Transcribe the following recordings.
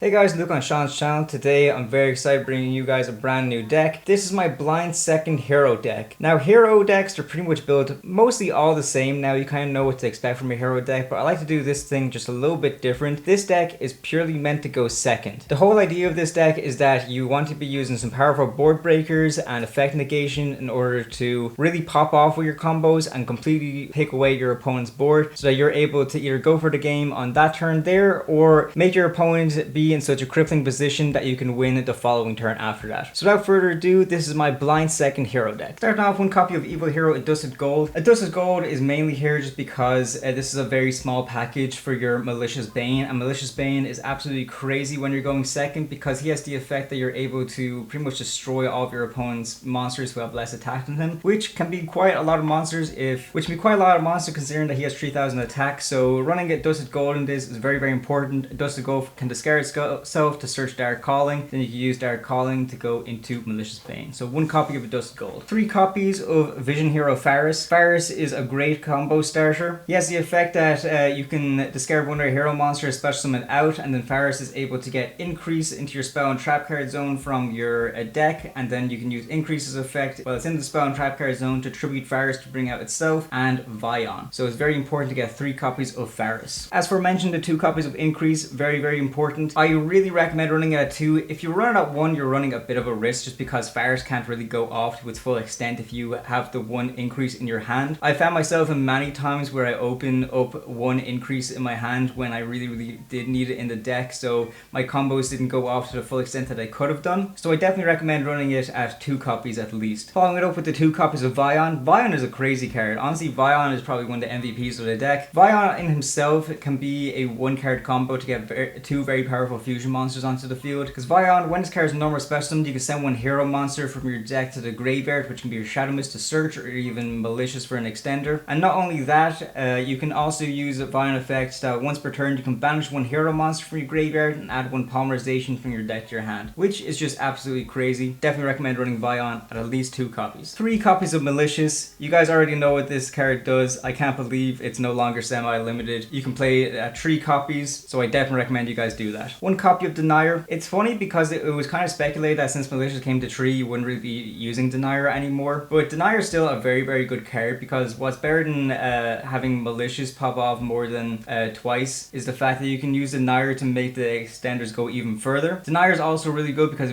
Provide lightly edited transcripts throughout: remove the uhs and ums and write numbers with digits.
Hey guys, Luke on Sean's channel. Today I'm very excited bringing you guys a brand new deck. This is my blind second hero deck. Now hero decks are pretty much built mostly all the same. Now you kind of know what to expect from a hero deck, but I like to do this thing just a little bit different. This deck is purely meant to go second. The whole idea of this deck is that you want to be using some powerful board breakers and effect negation in order to really pop off with your combos and completely pick away your opponent's board so that you're able to either go for the game on that turn there or make your opponent be in such a crippling position that you can win the following turn after that. So without further ado, this is my blind second hero deck. Starting off, one copy of Evil Hero Adusted Gold. Adusted Gold is mainly here just because this is a very small package for your Malicious Bane, and Malicious Bane is absolutely crazy when you're going second because he has the effect that you're able to pretty much destroy all of your opponent's monsters who have less attack than him, which can be quite a lot of monsters considering that he has 3000 attack. So running Adusted Gold in this is very, very important. Adusted Gold can discard self to search Dark Calling, then you can use Dark Calling to go into Malicious Bane. So one copy of Adusted Gold. 3 copies of Vision Hero Faris. Faris is a great combo starter. He has the effect that you can discard one of your hero monsters, special summon out, and then Faris is able to get increase into your spell and trap card zone from your deck, and then you can use increase's effect while it's in the spell and trap card zone to tribute Faris to bring out itself and Vyon. So it's very important to get 3 copies of Faris. As for mentioned, the 2 copies of Increase, very, very important. I really recommend running it at 2. If you run it at 1, you're running a bit of a risk just because Faris can't really go off to its full extent if you have the 1 increase in your hand. I found myself in many times where I open up 1 increase in my hand when I really did need it in the deck, so my combos didn't go off to the full extent that I could have done. So I definitely recommend running it at 2 copies at least. Following it up with the 2 copies of Vyon. Vyon is a crazy card. Honestly, Vyon is probably one of the MVPs of the deck. Vyon in himself can be a 1 card combo to get 2 very powerful fusion monsters onto the field, because Vyon, when this card is normal special summoned, you can send 1 hero monster from your deck to the graveyard, which can be your Shadow Mist to search, or even Malicious for an extender. And not only that, you can also use a Vyon effect that once per turn you can banish 1 hero monster from your graveyard and add 1 Polymerization from your deck to your hand, which is just absolutely crazy. Definitely recommend running Vyon at least 2 copies. 3 copies of Malicious. You guys already know what this card does. I can't believe it's no longer semi-limited. You can play it at 3 copies, so I definitely recommend you guys do that. 1 copy of Denier. It's funny because it was kind of speculated that since Malicious came to 3, you wouldn't really be using Denier anymore. But Denier is still a very, very good card, because what's better than having Malicious pop off more than twice is the fact that you can use Denier to make the extenders go even further. Denier is also really good because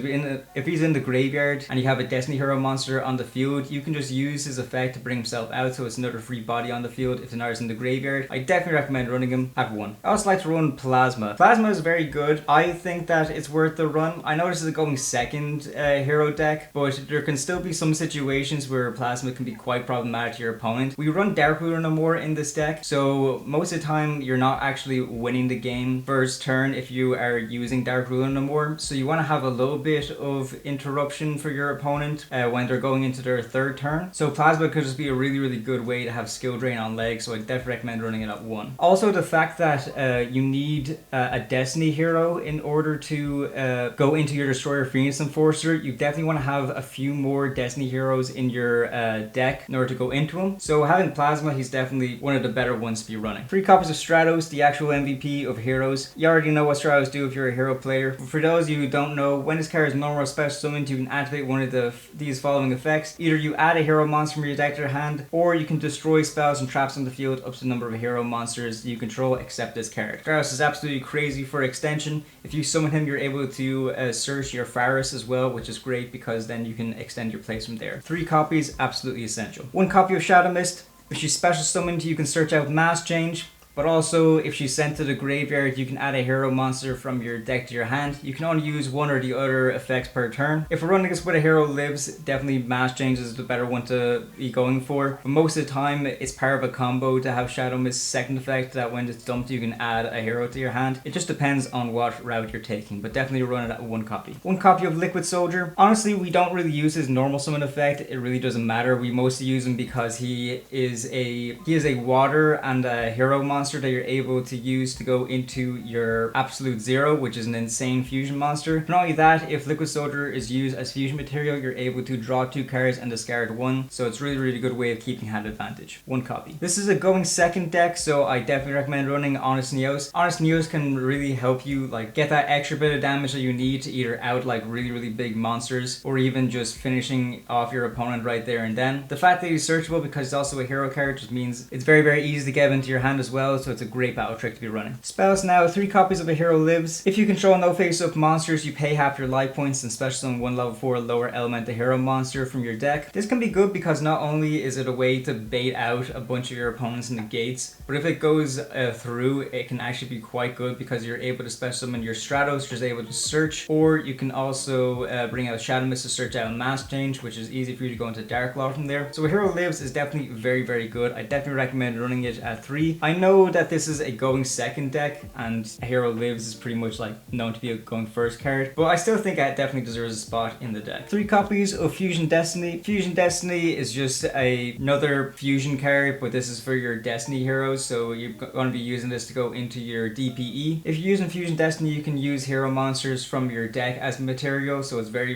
if he's in the graveyard and you have a Destiny hero monster on the field, you can just use his effect to bring himself out, so it's another free body on the field if Denier's in the graveyard. I definitely recommend running him at 1. I also like to run Plasma. Plasma is very good. I think that it's worth the run. I know this is a going second hero deck, but there can still be some situations where Plasma can be quite problematic to your opponent. We run Dark Ruler no more in this deck, so most of the time you're not actually winning the game first turn if you are using Dark Ruler no more. So you want to have a little bit of interruption for your opponent when they're going into their 3rd turn. So Plasma could just be a really good way to have skill drain on legs, so I definitely recommend running it at 1. Also, the fact that you need a Destiny hero in order to go into your Destroyer Phoenix Enforcer, you definitely want to have a few more Destiny heroes in your deck in order to go into him. So having Plasma, he's definitely one of the better ones to be running. 3 copies of Stratos, the actual MVP of heroes. You already know what Stratos do if you're a hero player. For those of you who don't know, when this card is normal special summoned, you can activate one of these following effects. Either you add a hero monster from your deck to your hand, or you can destroy spells and traps on the field up to the number of hero monsters you control except this card. Stratos is absolutely crazy for extension. If you summon him, you're able to search your Faris as well, which is great because then you can extend your place from there. 3 copies, absolutely essential. 1 copy of Shadow Mist. If she's special summoned, you can search out Mass Change. But also, if she's sent to the graveyard, you can add a hero monster from your deck to your hand. You can only use 1 or the other effects per turn. If we're running this with a hero lives, definitely Mass Change is the better one to be going for. But most of the time, it's part of a combo to have Shadow Mist's 2nd effect that when it's dumped, you can add a hero to your hand. It just depends on what route you're taking, but definitely run it at 1 copy. 1 copy of Liquid Soldier. Honestly, we don't really use his normal summon effect. It really doesn't matter. We mostly use him because he is a water and a hero monster monster that you're able to use to go into your Absolute Zero, which is an insane fusion monster. Not only that, if Liquid Soldier is used as fusion material, you're able to draw 2 cards and discard 1, so it's really good way of keeping hand advantage. 1 copy. This is a going second deck, so I definitely recommend running Honest Neos. Honest Neos can really help you like get that extra bit of damage that you need to either out like really big monsters, or even just finishing off your opponent right there and then. The fact that he's searchable because he's also a hero card just means it's very easy to get into your hand as well, so it's a great battle trick to be running. Spells now, 3 copies of a hero lives. If you control no face-up monsters, you pay half your life points and special summon 1 level 4 lower elemental hero monster from your deck. This can be good because not only is it a way to bait out a bunch of your opponents in the gates, but if it goes through, it can actually be quite good because you're able to special summon your Stratos, which is able to search, or you can also bring out Shadow Mist to search out Mass Change, which is easy for you to go into Dark Law from there. So a hero lives is definitely very good. I definitely recommend running it at 3. I know that this is a going second deck and a hero lives is pretty much like known to be a going first card, but I still think it definitely deserves a spot in the deck. 3 copies of Fusion Destiny. Fusion Destiny is just another fusion card, but this is for your Destiny heroes, so you're going to be using this to go into your DPE. If you're using Fusion Destiny, you can use hero monsters from your deck as material, so it's very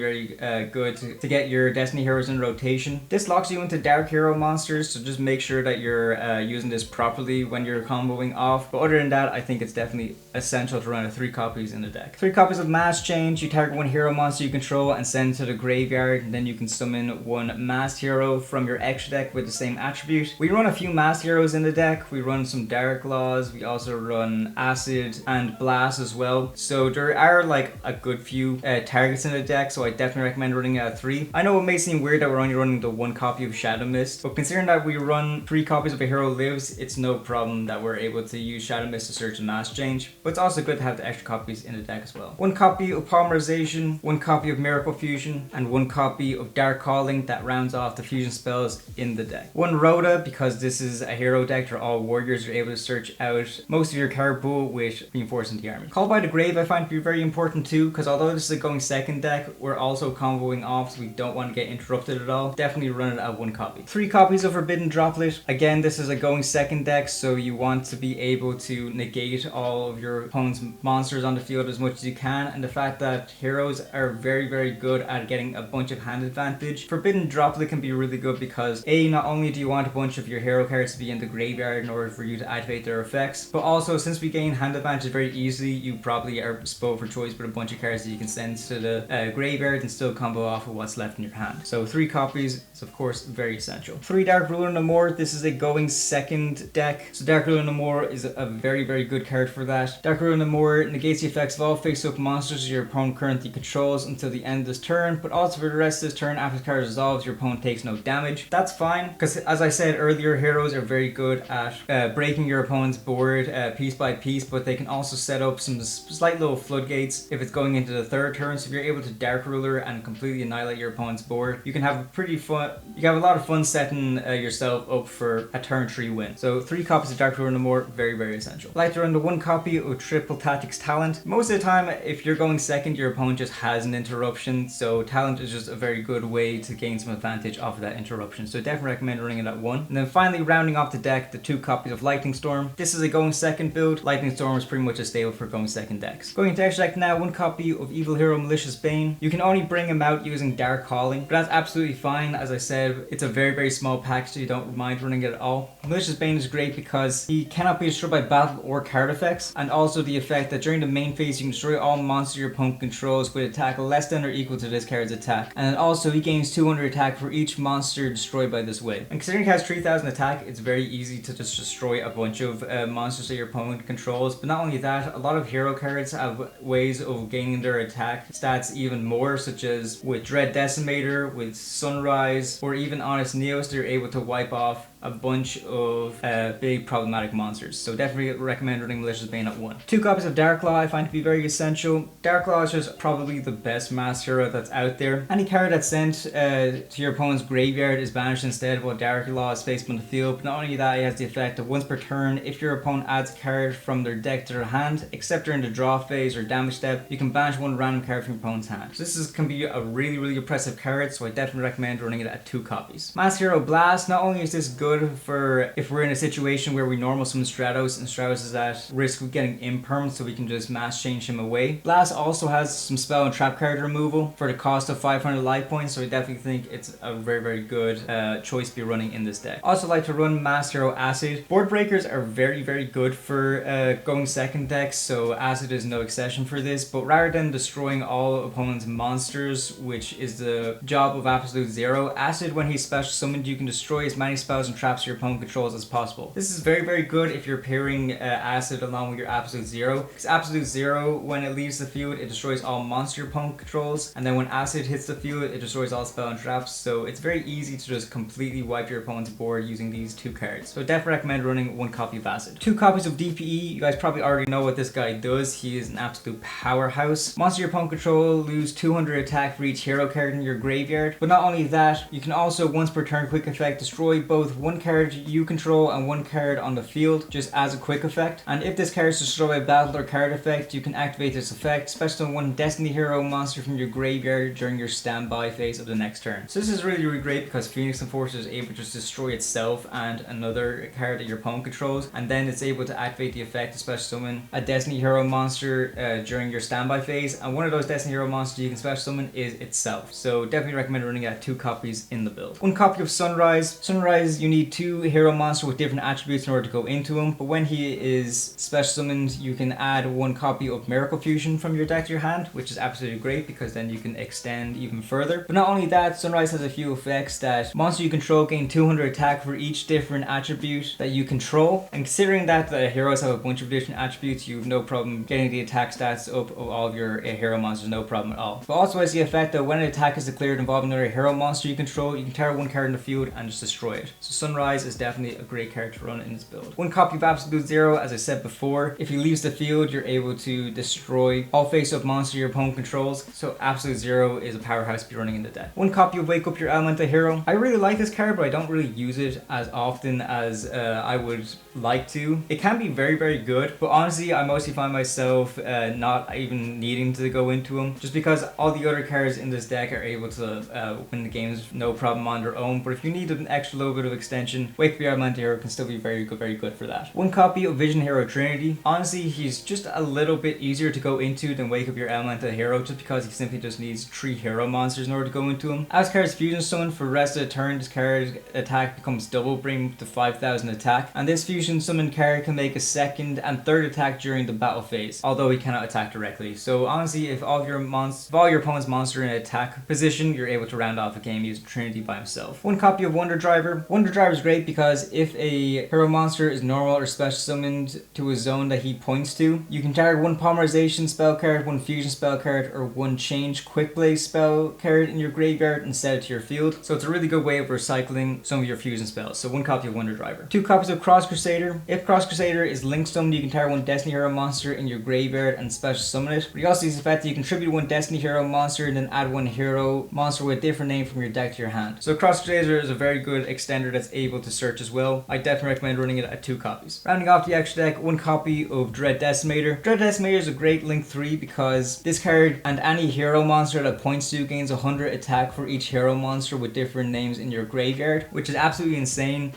good to get your Destiny heroes in rotation. This locks you into dark hero monsters, so just make sure that you're using this properly when you're comboing off. But other than that, I think it's definitely essential to run 3 copies in the deck. 3 copies of Mass Change. You target 1 hero monster you control and send to the graveyard, and then you can summon 1 masked hero from your extra deck with the same attribute. We run a few masked heroes in the deck. We run some Dark Laws. We also run Acid and Blast as well. So there are like a good few targets in the deck, so I definitely recommend running it at 3. I know it may seem weird that we're only running the 1 copy of Shadow Mist, but considering that we run 3 copies of a hero lives, it's no problem that we're able to use Shadow Mist to search and Mass Change, but it's also good to have the extra copies in the deck as well. 1 copy of Polymerization, 1 copy of Miracle Fusion, and 1 copy of Dark Calling that rounds off the fusion spells in the deck. 1 Rhoda, because this is a hero deck, they're all warriors, you're able to search out most of your card pool with reinforcing the army. Call by the Grave I find to be very important too, because although this is a going second deck, we're also comboing off, so we don't want to get interrupted at all. Definitely run it at 1 copy. 3 copies of Forbidden Droplet. Again, this is a going second deck, so you want to be able to negate all of your opponent's monsters on the field as much as you can, and the fact that heroes are very good at getting a bunch of hand advantage. Forbidden Droplet can be really good because not only do you want a bunch of your hero cards to be in the graveyard in order for you to activate their effects, but also since we gain hand advantage very easily, you probably are spoiled for choice with a bunch of cards that you can send to the graveyard and still combo off of what's left in your hand. So 3 copies is of course very essential. 3 Dark Ruler No More. This is a going second deck, so Dark Ruler No More is a very good card for that. Dark Ruler No More negates the effects of all face-up monsters your opponent currently controls until the end of this turn, but also for the rest of this turn after the card resolves, your opponent takes no damage. That's fine, because as I said earlier, heroes are very good at breaking your opponent's board piece by piece, but they can also set up some slight little floodgates if it's going into the 3rd turn. So if you're able to Dark Ruler and completely annihilate your opponent's board, you can have a lot of fun setting yourself up for a turn 3 win. So 3 copies of Dark Ruler No More, very essential. I like to run the 1 copy of Triple Tactics Talent. Most of the time, if you're going second, your opponent just has an interruption, so Talent is just a very good way to gain some advantage off of that interruption. So definitely recommend running it at 1. And then finally, rounding off the deck, the 2 copies of Lightning Storm. This is a going second build. Lightning Storm is pretty much a staple for going second decks. Going into extra deck now, 1 copy of Evil Hero Malicious Bane. You can only bring him out using Dark Calling, but that's absolutely fine. As I said, it's a very small pack, so you don't mind running it at all. Malicious Bane is great because he cannot be destroyed by battle or card effects, and also the effect that during the main phase you can destroy all monsters your opponent controls with attack less than or equal to this card's attack, and then also he gains 200 attack for each monster destroyed by this way. And considering he has 3000 attack, it's very easy to just destroy a bunch of monsters that your opponent controls. But not only that, a lot of hero cards have ways of gaining their attack stats even more, such as with Dread Decimator, with Sunrise, or even Honest Neos, they're able to wipe off a bunch of big problematic monsters. So definitely recommend running Malicious Bane at 1. 2 copies of Dark Law I find to be very essential. Dark Law is just probably the best mass hero that's out there. Any card that's sent to your opponent's graveyard is banished instead while Dark Law is faced on the field. But not only that, it has the effect of once per turn, if your opponent adds a card from their deck to their hand, except during the draw phase or damage step, you can banish 1 random card from your opponent's hand. So this can be a really impressive card, so I definitely recommend running it at 2 copies. Mass Hero Blast, not only is this good for if we're in a situation where we normally normal summon Stratos, and Stratos is at risk of getting imperm, so we can just mass change him away. Blast also has some spell and trap card removal for the cost of 500 life points, so I definitely think it's a very good choice to be running in this deck. Also like to run Mass Hero Acid. Board breakers are very good for going second decks, so Acid is no exception for this, but rather than destroying all opponents' monsters, which is the job of Absolute Zero, Acid, when he's special summoned, you can destroy as many spells and traps your opponent controls as possible. This is very good if you're pairing Acid along with your Absolute Zero, because Absolute Zero, when it leaves the field, it destroys all monster your opponent controls, and then when Acid hits the field, it destroys all spell and traps, so it's very easy to just completely wipe your opponent's board using these two cards. So I definitely recommend running 1 copy of Acid. 2 copies of DPE. You guys probably already know what this guy does. He is an absolute powerhouse. Monster your opponent control lose 200 attack for each hero card in your graveyard, but not only that, you can also once per turn quick effect destroy both 1 card you control and 1 card on the field just as a quick effect, and if this card is destroyed by battle or card effect, you can activate this effect, special summon 1 Destiny Hero monster from your graveyard during your standby phase of the next turn. So this is really great because Phoenix Enforcer is able to just destroy itself and another card that your opponent controls, and then it's able to activate the effect to special summon a Destiny Hero monster during your standby phase, and one of those Destiny Hero monsters you can special summon is itself. So definitely recommend running at 2 copies in the build. 1 copy of Sunrise. Sunrise, you need 2 hero monsters with different attributes in order to go into him, but when he is special summoned, you can add 1 copy of Miracle Fusion from your deck to your hand, which is absolutely great because then you can extend even further. But not only that, Sunrise has a few effects that monster you control gain 200 attack for each different attribute that you control, and considering that the heroes have a bunch of different attributes, you have no problem getting the attack stats up of all of your hero monsters, no problem at all. But also has the effect that when an attack is declared involving another hero monster you control, you can tear 1 card in the field and just destroy it. So Sunrise is definitely a great card to run in this build. 1 copy of Absolute Zero. As I said before, if he leaves the field, you're able to destroy all face-up monsters your opponent controls, so Absolute Zero is a powerhouse to be running in the deck. 1 copy of Wake Up Your Elemental Hero. I really like this card, but I don't really use it as often as I would like to. It can be very good, but honestly I mostly find myself not even needing to go into them, just because all the other cards in this deck are able to win the games no problem on their own. But if you need an extra little bit of extension, Wake Up Your Elemental Hero can still be very good for that. 1 copy of Vision Hero Trinity. Honestly, he's just a little bit easier to go into than Wake Up Your Elemental Hero, just because he simply just needs 3 hero monsters in order to go into him. As card's Fusion Summon, for the rest of the turn, this card attack becomes double, bringing to 5,000 attack, and this Fusion Summon card can make a 2nd and 3rd attack during the battle phase, although he cannot attack directly. So honestly, if all your opponent's monster in an attack position, you're able to round off a game using Trinity by himself. 1 copy of Wonder Driver. Wonder Driver is great because if a hero monster is normal or special summoned to a zone that he points to, you can target 1 Polymerization spell card, 1 Fusion spell card, or 1 Change Quick Blaze spell card in your graveyard and set it to your field. So it's a really good way of recycling some of your fusion spells. So 1 copy of Wonder Driver. 2 copies of Cross Crusader. If Cross Crusader is link summoned, you can target 1 Destiny Hero monster in your graveyard and special summon it. But he also uses the fact that you contribute 1 Destiny Hero monster and then add 1 hero monster with a different name from your deck to your hand. So Cross Crusader is a very good extender that's able to search as well. I definitely recommend running it at 2 copies. Rounding off the extra deck, 1 copy of Dread Decimator. Dread Decimator is a great link 3 because this card and any hero monster that points to gains 100 attack for each hero monster with different names in your graveyard, which is absolutely insane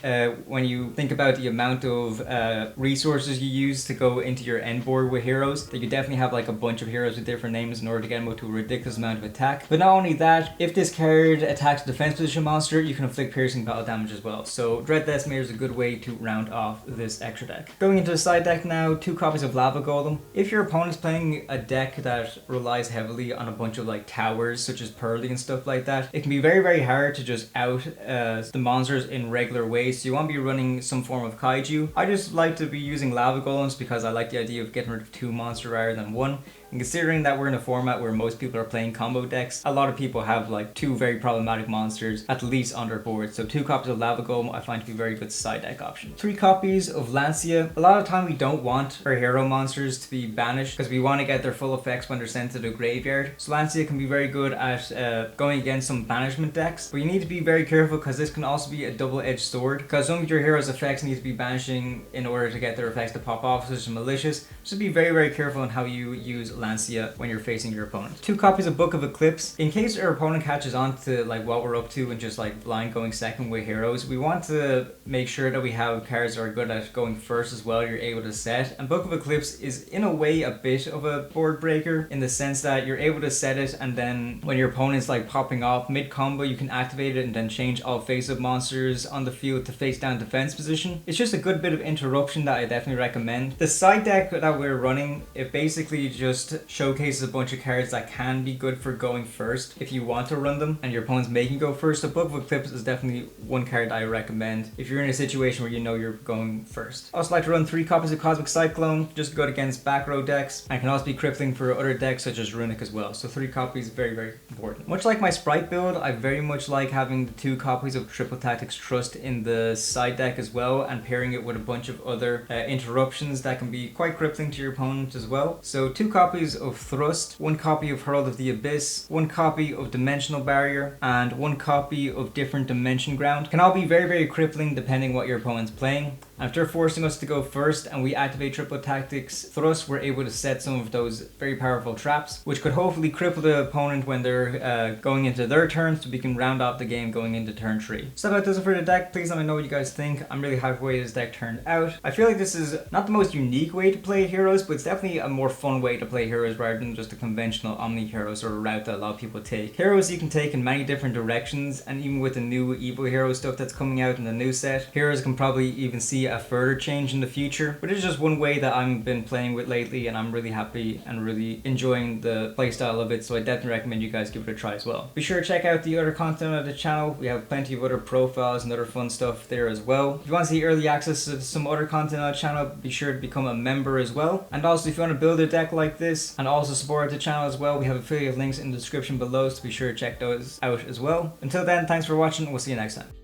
when you think about the amount of resources you use to go into your end board with heroes. That you definitely have like a bunch of heroes with different names in order to get them up to a ridiculous amount of attack. But not only that, if this card attacks a defense position monster, you can inflict piercing battle damage as well. So Dread Decimator is a good way to round off this extra deck. Going into the side deck now, 2 copies of Lava Golem. If your opponent's playing a deck that relies heavily on a bunch of like towers such as Pearly and stuff like that, it can be very hard to just out the monsters in regular ways. So you want to be running some form of kaiju. I just like to be using Lava Golems because I like the idea of getting rid of 2 monsters rather than 1. And considering that we're in a format where most people are playing combo decks, a lot of people have like 2 very problematic monsters at least on their board. So 2 copies of Lava Golem I find to be a very good side deck option. 3 copies of Lancia. A lot of time we don't want our hero monsters to be banished because we want to get their full effects when they're sent to the graveyard. So Lancia can be very good at going against some banishment decks, but you need to be very careful because this can also be a double-edged sword, because some of your heroes' effects need to be banishing in order to get their effects to pop off, such as Malicious. Just be very careful on how you use Lancia when you're facing your opponent. 2 copies of Book of Eclipse. In case our opponent catches on to like what we're up to and just like blind going second with heroes, we want to make sure that we have cards that are good at going first as well, you're able to set. And Book of Eclipse is in a way a bit of a board breaker in the sense that you're able to set it, and then when your opponent's like popping off mid combo, you can activate it and then change all face-up monsters on the field to face down defense position. It's just a good bit of interruption that I definitely recommend. The side deck that we're running, it basically just showcases a bunch of cards that can be good for going first if you want to run them and your opponent's making go first. So Book of Eclipse is definitely one card I recommend if you're in a situation where you know you're going first. I also like to run 3 copies of Cosmic Cyclone, just good against back row decks, and can also be crippling for other decks such as Runic as well. So 3 copies, very, very important. Much like my Sprite build, I very much like having the 2 copies of Triple Tactics Trust in the side deck as well, and pairing it with a bunch of other interruptions that can be quite crippling to your opponent as well. So 2 copies of Thrust, 1 copy of Herald of the Abyss, 1 copy of Dimensional Barrier, and 1 copy of Different Dimension Ground. Can all be very, very crippling depending what your opponent's playing. After forcing us to go first and we activate Triple Tactics Thrust, we're able to set some of those very powerful traps, which could hopefully cripple the opponent when they're going into their turn, so we can round off the game going into turn 3. So that does it for the deck. Please let me know what you guys think. I'm really happy with the way this deck turned out. I feel like this is not the most unique way to play heroes, but it's definitely a more fun way to play heroes rather than just a conventional Omni Heroes or a route that a lot of people take. Heroes you can take in many different directions, and even with the new Evil Hero stuff that's coming out in the new set, heroes can probably even see a further change in the future. But it's just one way that I've been playing with lately, and I'm really happy and really enjoying the playstyle of it, so I definitely recommend you guys give it a try as well. Be sure to check out the other content on the channel. We have plenty of other profiles and other fun stuff there as well. If you want to see early access to some other content on the channel, be sure to become a member as well. And also, if you want to build a deck like this and also support the channel as well, we have affiliate links in the description below, so be sure to check those out as well. Until then, thanks for watching, we'll see you next time.